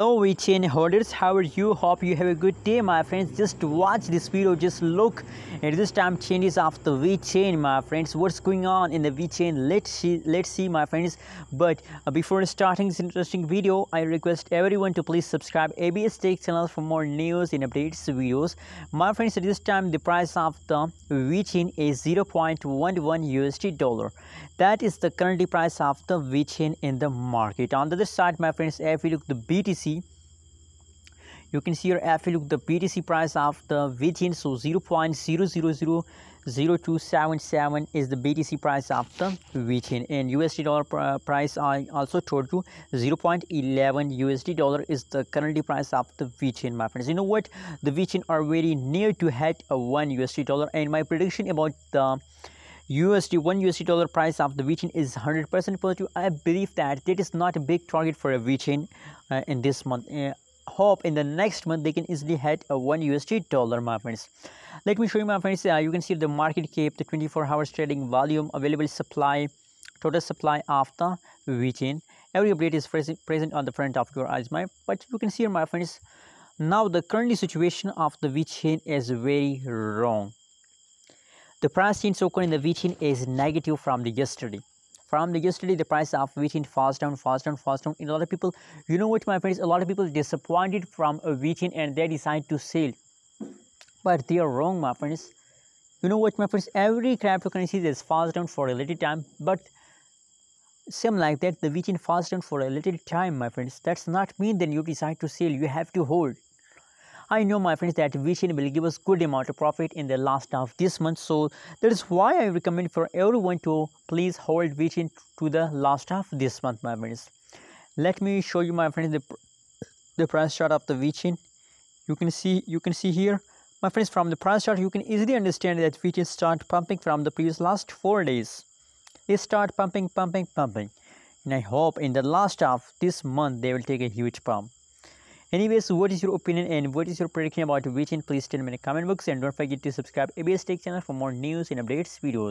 Hello Vechain holders, how are you? Hope you have a good day, my friends. Just watch this video, just look at this time changes of the Vechain, my friends. What's going on in the Vechain? Let's see, my friends. But before starting this interesting video, I request everyone to please subscribe ABS Tech channel for more news and updates videos. My friends, at this time the price of the Vechain is 0.11 USD dollar. That is the currently price of the Vechain in the market. On the other side, my friends, if you look the BTC, you can see here if you look the BTC price of the Vechain, so 0.0000277 is the BTC price of the Vechain, and USD dollar price I also told you 0.11 USD dollar is the currently price of the Vechain, my friends. You know what, the Vechain are very near to hit a 1 USD dollar, and my prediction about the one USD dollar price of the Vechain is 100% positive. I believe that is not a big target for a Vechain in this month. Hope in the next month they can easily hit a 1 USD dollar, my friends. Let me show you, my friends. You can see the market cap, the 24 hours trading volume, available supply, total supply of the Vechain. Every update is present on the front of your eyes, but you can see here, my friends, now the current situation of the Vechain is very wrong. The price change token in the Vechain is negative from the yesterday. From the yesterday, the price of Vechain fast down. And a lot of people, you know what, my friends, a lot of people disappointed from a Vechain and they decide to sell. But they are wrong, my friends. You know what, my friends, every cryptocurrency is fast down for a little time, but same like that, the Vechain fast down for a little time, my friends. That's not mean then you decide to sell. You have to hold. I know, my friends, that Vechain will give us good amount of profit in the last of this month, so that is why I recommend for everyone to please hold Vechain to the last of this month, my friends. Let me show you, my friends, the price chart of the Vechain. You can see here, my friends, from the price chart you can easily understand that Vechain start pumping from the previous last 4 days. They start pumping, and I hope in the last of this month they will take a huge pump. Anyways, what is your opinion and what is your prediction about Vechain? Please tell me in the comment box, and don't forget to subscribe ABS Tech channel for more news and updates videos.